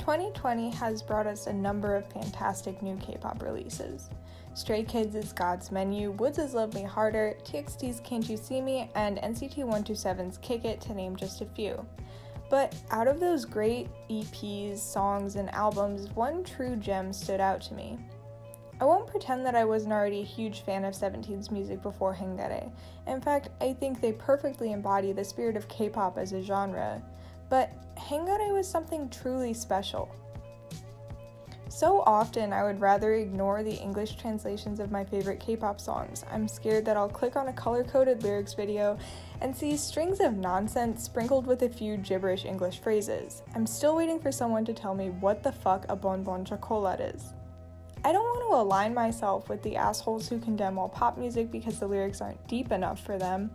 2020 has brought us a number of fantastic new K-pop releases. Stray Kids' God's Menu, Woods' Love Me Harder, TXT's Can't You See Me, and NCT 127's Kick It, to name just a few. But out of those great EPs, songs, and albums, one true gem stood out to me. I won't pretend that I wasn't already a huge fan of 17's music before Heng. In fact, I think they perfectly embody the spirit of K-pop as a genre. But Heng was something truly special. So often I would rather ignore the English translations of my favorite K-pop songs. I'm scared that I'll click on a color-coded lyrics video and see strings of nonsense sprinkled with a few gibberish English phrases. I'm still waiting for someone to tell me what the fuck a bonbon chocolat is. I don't want to align myself with the assholes who condemn all pop music because the lyrics aren't deep enough for them,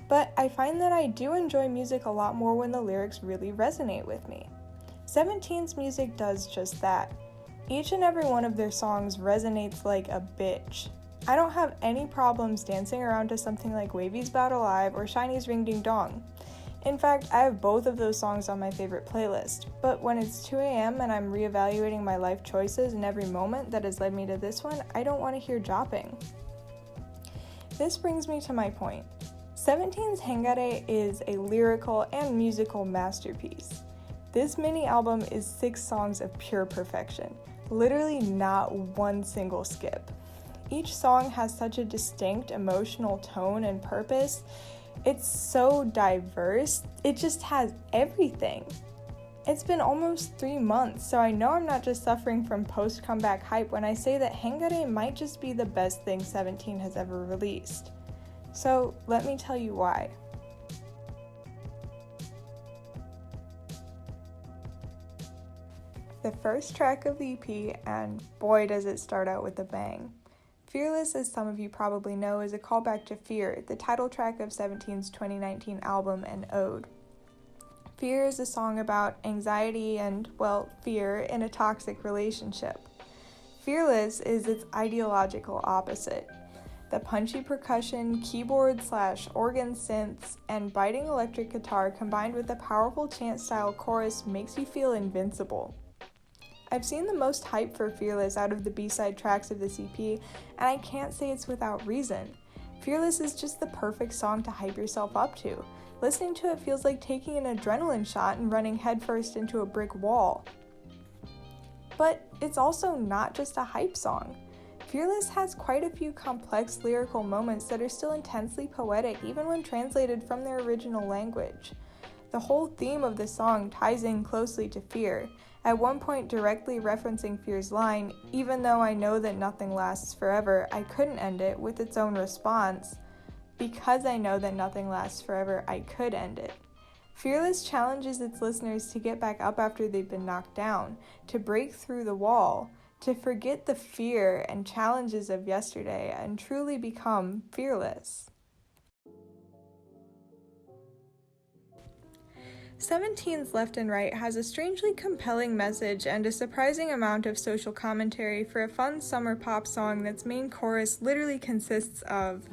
but I find that I do enjoy music a lot more when the lyrics really resonate with me. 17's music does just that. Each and every one of their songs resonates like a bitch. I don't have any problems dancing around to something like Wavy's Bout Alive or Shiny's Ring Ding Dong. In fact, I have both of those songs on my favorite playlist, but when it's 2 a.m. and I'm reevaluating my life choices and every moment that has led me to this one, I don't want to hear jopping. This brings me to my point. 17's Heng is a lyrical and musical masterpiece. This mini-album is 6 songs of pure perfection, literally not one single skip. Each song has such a distinct emotional tone and purpose. It's so diverse, it just has everything. It's been almost 3 months, so I know I'm not just suffering from post-comeback hype when I say that Heng might just be the best thing 17 has ever released. So let me tell you why. The first track of the EP, and boy does it start out with a bang. Fearless, as some of you probably know, is a callback to Fear, the title track of 17's 2019 album and ode. Fear is a song about anxiety and, well, fear in a toxic relationship. Fearless is its ideological opposite. The punchy percussion, keyboard/organ synths, and biting electric guitar combined with a powerful chant-style chorus makes you feel invincible. I've seen the most hype for Fearless out of the B-side tracks of this EP, and I can't say it's without reason. Fearless is just the perfect song to hype yourself up to. Listening to it feels like taking an adrenaline shot and running headfirst into a brick wall. But it's also not just a hype song. Fearless has quite a few complex lyrical moments that are still intensely poetic even when translated from their original language. The whole theme of the song ties in closely to Fear, at one point directly referencing Fear's line, "Even though I know that nothing lasts forever, I couldn't end it," with its own response, "Because I know that nothing lasts forever, I could end it." Fearless challenges its listeners to get back up after they've been knocked down, to break through the wall, to forget the fear and challenges of yesterday and truly become fearless. 17's Left and Right has a strangely compelling message and a surprising amount of social commentary for a fun summer pop song that's main chorus literally consists of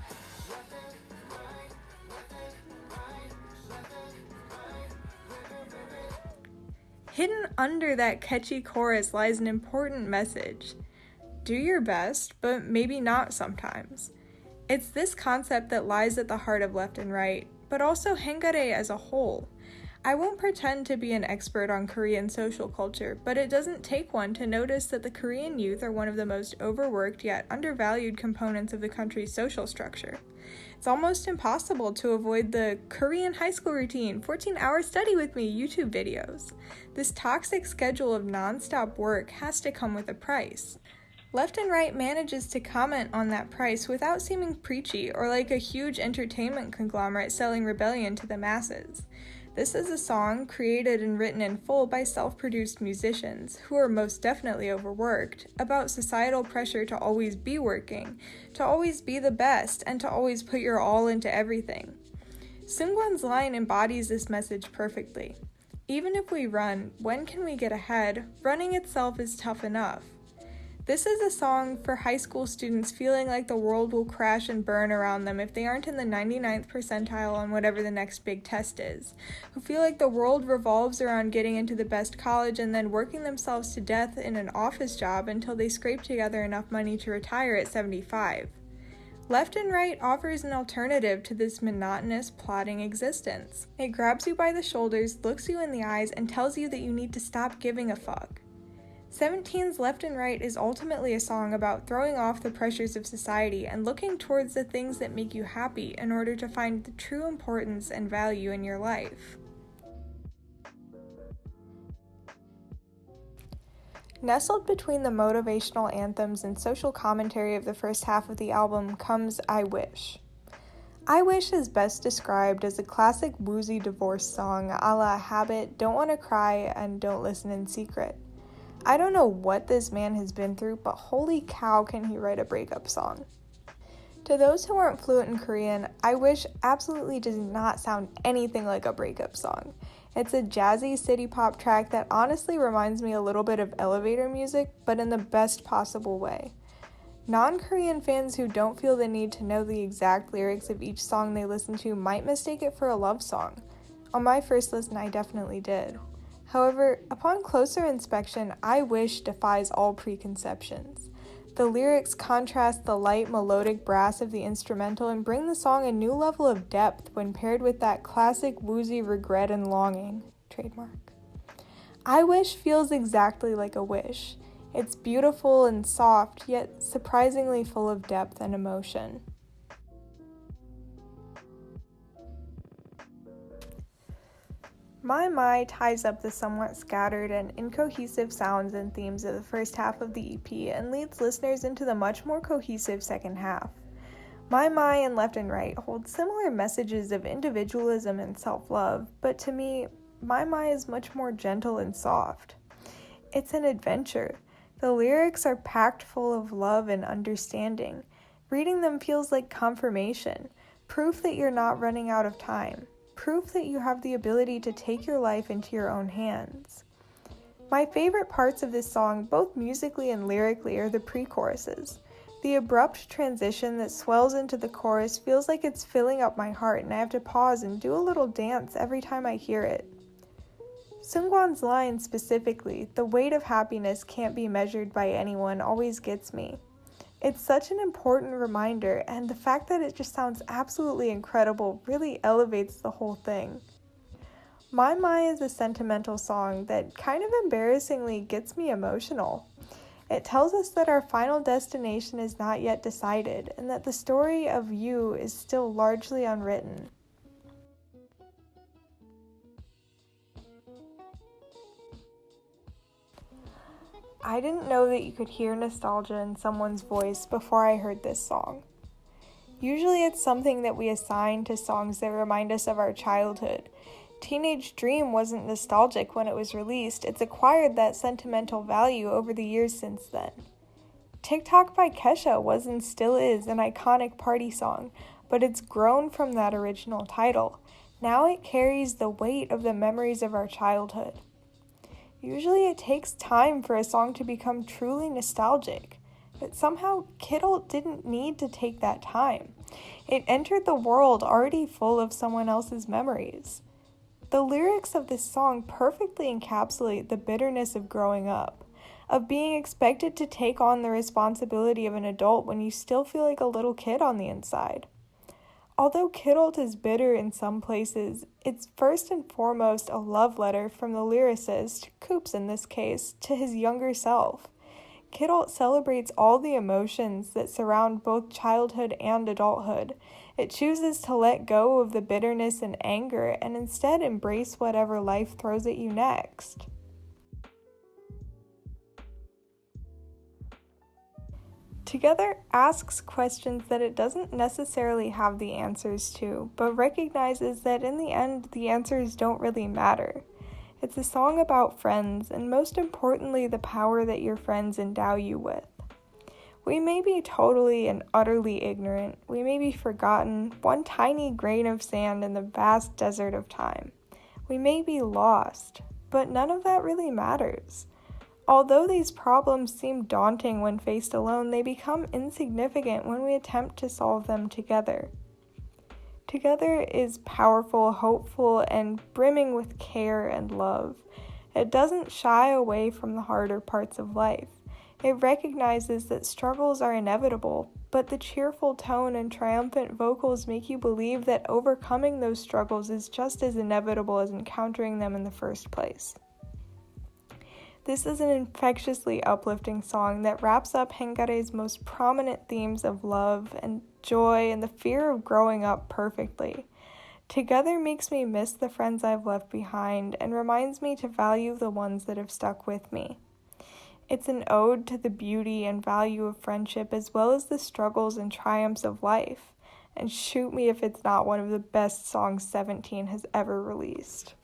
hidden under that catchy chorus lies an important message. Do your best, but maybe not sometimes. It's this concept that lies at the heart of Left and Right, but also Heng as a whole. I won't pretend to be an expert on Korean social culture, but it doesn't take one to notice that the Korean youth are one of the most overworked yet undervalued components of the country's social structure. It's almost impossible to avoid the Korean high school routine, 14-hour study with me YouTube videos. This toxic schedule of non-stop work has to come with a price. Left and Right manages to comment on that price without seeming preachy or like a huge entertainment conglomerate selling rebellion to the masses. This is a song created and written in full by self-produced musicians, who are most definitely overworked, about societal pressure to always be working, to always be the best, and to always put your all into everything. Seungwon's line embodies this message perfectly. Even if we run, when can we get ahead? Running itself is tough enough. This is a song for high school students feeling like the world will crash and burn around them if they aren't in the 99th percentile on whatever the next big test is, who feel like the world revolves around getting into the best college and then working themselves to death in an office job until they scrape together enough money to retire at 75. Left and Right offers an alternative to this monotonous, plodding existence. It grabs you by the shoulders, looks you in the eyes, and tells you that you need to stop giving a fuck. 17's Left and Right is ultimately a song about throwing off the pressures of society and looking towards the things that make you happy in order to find the true importance and value in your life. Nestled between the motivational anthems and social commentary of the first half of the album comes I Wish. I Wish is best described as a classic woozy divorce song a la Habit, Don't Wanna Cry, and Don't Listen in Secret. I don't know what this man has been through, but holy cow can he write a breakup song. To those who aren't fluent in Korean, I Wish absolutely does not sound anything like a breakup song. It's a jazzy city pop track that honestly reminds me a little bit of elevator music, but in the best possible way. Non-Korean fans who don't feel the need to know the exact lyrics of each song they listen to might mistake it for a love song. On my first listen, I definitely did. However, upon closer inspection, I Wish defies all preconceptions. The lyrics contrast the light melodic brass of the instrumental and bring the song a new level of depth when paired with that classic woozy regret and longing. Trademark. I Wish feels exactly like a wish. It's beautiful and soft, yet surprisingly full of depth and emotion. My ties up the somewhat scattered and incohesive sounds and themes of the first half of the EP and leads listeners into the much more cohesive second half. My and Left and Right hold similar messages of individualism and self-love, but to me, My is much more gentle and soft. It's an adventure. The lyrics are packed full of love and understanding. Reading them feels like confirmation, proof that you're not running out of time. Proof that you have the ability to take your life into your own hands. My favorite parts of this song, both musically and lyrically, are the pre-choruses. The abrupt transition that swells into the chorus feels like it's filling up my heart, and I have to pause and do a little dance every time I hear it. Seungkwan's line specifically, "The weight of happiness can't be measured by anyone," always gets me. It's such an important reminder, and the fact that it just sounds absolutely incredible really elevates the whole thing. My is a sentimental song that kind of embarrassingly gets me emotional. It tells us that our final destination is not yet decided, and that the story of you is still largely unwritten. I didn't know that you could hear nostalgia in someone's voice before I heard this song. Usually it's something that we assign to songs that remind us of our childhood. Teenage Dream wasn't nostalgic when it was released, it's acquired that sentimental value over the years since then. TikTok by Kesha was and still is an iconic party song, but it's grown from that original title. Now it carries the weight of the memories of our childhood. Usually it takes time for a song to become truly nostalgic, but somehow Kidult didn't need to take that time. It entered the world already full of someone else's memories. The lyrics of this song perfectly encapsulate the bitterness of growing up, of being expected to take on the responsibility of an adult when you still feel like a little kid on the inside. Although Kidult is bitter in some places, it's first and foremost a love letter from the lyricist, Coops in this case, to his younger self. Kidult celebrates all the emotions that surround both childhood and adulthood. It chooses to let go of the bitterness and anger and instead embrace whatever life throws at you next. Together asks questions that it doesn't necessarily have the answers to, but recognizes that in the end, the answers don't really matter. It's a song about friends, and most importantly, the power that your friends endow you with. We may be totally and utterly ignorant. We may be forgotten, one tiny grain of sand in the vast desert of time. We may be lost, but none of that really matters. Although these problems seem daunting when faced alone, they become insignificant when we attempt to solve them together. Together is powerful, hopeful, and brimming with care and love. It doesn't shy away from the harder parts of life. It recognizes that struggles are inevitable, but the cheerful tone and triumphant vocals make you believe that overcoming those struggles is just as inevitable as encountering them in the first place. This is an infectiously uplifting song that wraps up Hengare's most prominent themes of love and joy and the fear of growing up perfectly. Together makes me miss the friends I've left behind and reminds me to value the ones that have stuck with me. It's an ode to the beauty and value of friendship as well as the struggles and triumphs of life. And shoot me if it's not one of the best songs 17 has ever released.